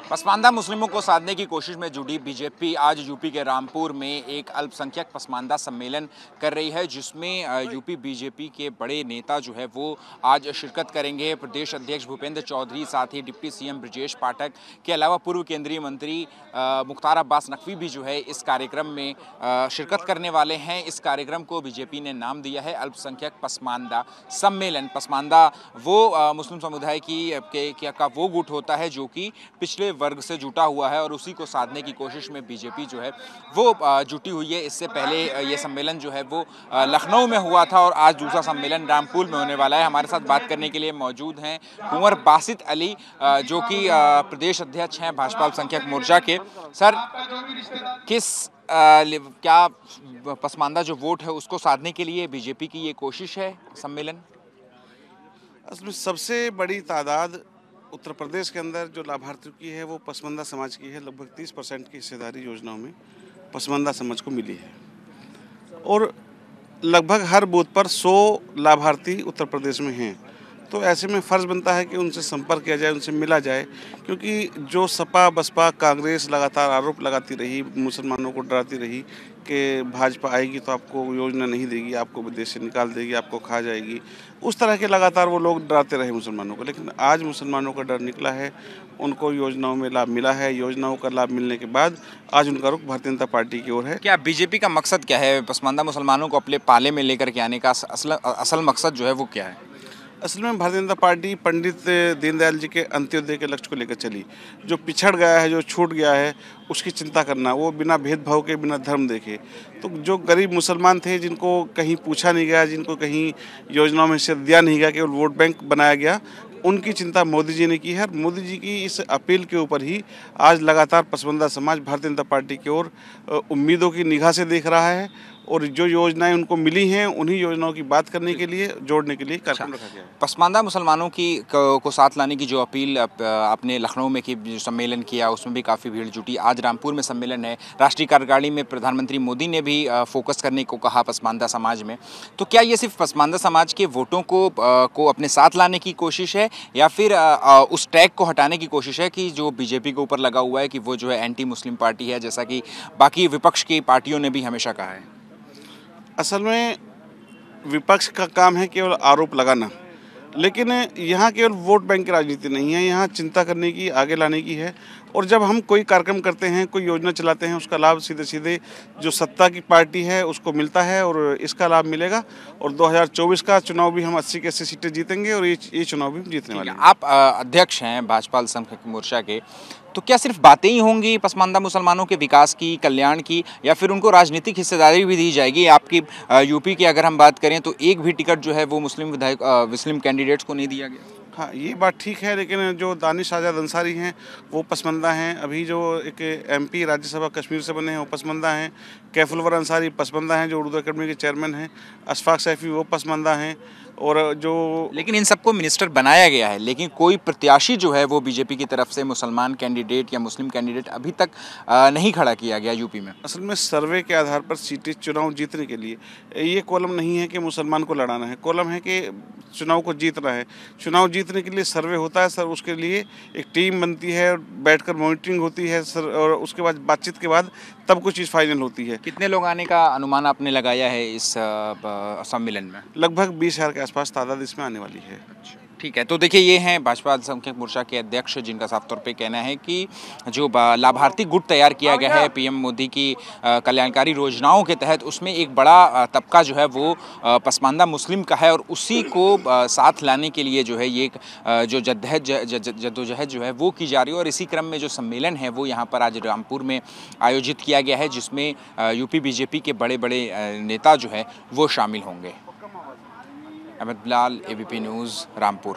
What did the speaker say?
पसमानदा मुस्लिमों को साधने की कोशिश में जुटी बीजेपी आज यूपी के रामपुर में एक अल्पसंख्यक पसमानदा सम्मेलन कर रही है, जिसमें यूपी बीजेपी के बड़े नेता जो है वो आज शिरकत करेंगे। प्रदेश अध्यक्ष भूपेंद्र चौधरी, साथ ही डिप्टी सीएम ब्रजेश पाठक के अलावा पूर्व केंद्रीय मंत्री मुख्तार अब्बास नकवी भी जो है इस कार्यक्रम में शिरकत करने वाले हैं। इस कार्यक्रम को बीजेपी ने नाम दिया है अल्पसंख्यक पसमानदा सम्मेलन। पसमानदा वो मुस्लिम समुदाय का वो गुट होता है जो कि पिछले वर्ग से जुटा हुआ है और उसी को साधने की कोशिश में बीजेपी जो है वो जुटी हुई है। इससे पहले ये सम्मेलन जो है वो लखनऊ में हुआ था और आज दूसरा सम्मेलन रामपुर में होने वाला है। हमारे साथ बात करने के लिए मौजूद हैं कुंवर बासित अली, जो कि प्रदेश अध्यक्ष हैं भाजपा अल्पसंख्यक मोर्चा के। सर, क्या पसमानदा जो वोट है उसको साधने के लिए बीजेपी की ये कोशिश है सम्मेलन? असली सबसे बड़ी तादाद उत्तर प्रदेश के अंदर जो लाभार्थियों की है वो पसमानदा समाज की है। लगभग 30% की हिस्सेदारी योजनाओं में पसमानदा समाज को मिली है और लगभग हर बूथ पर 100 लाभार्थी उत्तर प्रदेश में हैं। तो ऐसे में फ़र्ज़ बनता है कि उनसे संपर्क किया जाए, उनसे मिला जाए, क्योंकि जो सपा बसपा कांग्रेस लगातार आरोप लगाती रही, मुसलमानों को डराती रही कि भाजपा आएगी तो आपको योजना नहीं देगी, आपको विदेश से निकाल देगी, आपको खा जाएगी, उस तरह के लगातार वो लोग डराते रहे मुसलमानों को। लेकिन आज मुसलमानों का डर निकला है, उनको योजनाओं में लाभ मिला है। योजनाओं का लाभ मिलने के बाद आज उनका रुख भारतीय जनता पार्टी की ओर है। क्या बीजेपी का मकसद क्या है? पसमानदा मुसलमानों को अपने पाले में लेकर के आने का असल मकसद जो है वो क्या है? असल में भारतीय जनता पार्टी पंडित दीनदयाल जी के अंत्योदय के लक्ष्य को लेकर चली। जो पिछड़ गया है, जो छूट गया है, उसकी चिंता करना, वो बिना भेदभाव के, बिना धर्म देखे। तो जो गरीब मुसलमान थे, जिनको कहीं पूछा नहीं गया, जिनको कहीं योजनाओं में हिस्सा दिया नहीं गया, केवल वोट बैंक बनाया गया, उनकी चिंता मोदी जी ने की है। मोदी जी की इस अपील के ऊपर ही आज लगातार पसमानदा समाज भारतीय जनता पार्टी की ओर उम्मीदों की निगाह से देख रहा है और जो योजनाएं उनको मिली हैं उन्हीं योजनाओं की बात करने के लिए, जोड़ने के लिए कार्यक्रम रखा गया है। पसमानदा मुसलमानों को साथ लाने की जो अपील आपने लखनऊ में की, जो सम्मेलन किया, उसमें भी काफ़ी भीड़ जुटी। आज रामपुर में सम्मेलन है। राष्ट्रीय कार्यकारिणी में प्रधानमंत्री मोदी ने भी फोकस करने को कहा पसमानदा समाज में। तो क्या ये सिर्फ पसमानदा समाज के वोटों को अपने साथ लाने की कोशिश है या फिर उस टैग को हटाने की कोशिश है कि जो बीजेपी के ऊपर लगा हुआ है कि वो जो है एंटी मुस्लिम पार्टी है, जैसा कि बाकी विपक्ष की पार्टियों ने भी हमेशा कहा है? असल में विपक्ष का काम है केवल आरोप लगाना, लेकिन यहाँ केवल वोट बैंक की राजनीति नहीं है, यहाँ चिंता करने की, आगे लाने की है। और जब हम कोई कार्यक्रम करते हैं, कोई योजना चलाते हैं, उसका लाभ सीधे सीधे जो सत्ता की पार्टी है उसको मिलता है और इसका लाभ मिलेगा। और 2024 का चुनाव भी हम 80 की 80 सीटें जीतेंगे और ये चुनाव भी जीतने वाले हैं। आप अध्यक्ष हैं भाजपा अल्पसंख्यक मोर्चा के, तो क्या सिर्फ बातें ही होंगी पसमानदा मुसलमानों के विकास की, कल्याण की, या फिर उनको राजनीतिक हिस्सेदारी भी दी जाएगी? आपकी यूपी की अगर हम बात करें तो एक भी टिकट जो है वो मुस्लिम कैंडिडेट्स को नहीं दिया गया। हाँ, ये बात ठीक है, लेकिन जो दानिश आज़ाद अंसारी हैं वो पसमानदा हैं। अभी जो एक MP राज्यसभा कश्मीर से बने हैं वो पसमानदा हैं। कैफुलवर अंसारी पसमानदा हैं, जो उर्दू अकेडमी के चेयरमैन हैं। अशफाक सैफी वो पसमानदा हैं। और जो लेकिन इन सबको मिनिस्टर बनाया गया है, लेकिन कोई प्रत्याशी जो है वो बीजेपी की तरफ से मुसलमान कैंडिडेट या मुस्लिम कैंडिडेट अभी तक नहीं खड़ा किया गया यूपी में। असल में सर्वे के आधार पर सीटें चुनाव जीतने के लिए ये कॉलम नहीं है कि मुसलमान को लड़ाना है, कॉलम है कि चुनाव को जीतना है। चुनाव जीतने के लिए सर्वे होता है सर, उसके लिए एक टीम बनती है, बैठकर मॉनिटरिंग होती है सर, और उसके बाद बातचीत के बाद तब कुछ चीज़ फाइनल होती है। कितने लोग आने का अनुमान आपने लगाया है इस सम्मेलन में? लगभग 20,000 के आसपास तादाद इसमें आने वाली है। ठीक है, तो देखिए ये हैं भाजपा अल्पसंख्यक मोर्चा के अध्यक्ष, जिनका साफ तौर पे कहना है कि जो लाभार्थी गुट तैयार किया गया है PM मोदी की कल्याणकारी योजनाओं के तहत, उसमें एक बड़ा तबका जो है वो पसमानदा मुस्लिम का है और उसी को साथ लाने के लिए जो है ये जो जद्दोजहद जो है वो की जा रही है। और इसी क्रम में जो सम्मेलन है वो यहाँ पर आज रामपुर में आयोजित किया गया है, जिसमें यूपी बीजेपी के बड़े बड़े नेता जो है वो शामिल होंगे। Ahmed Bilal, ABP news, Rampur.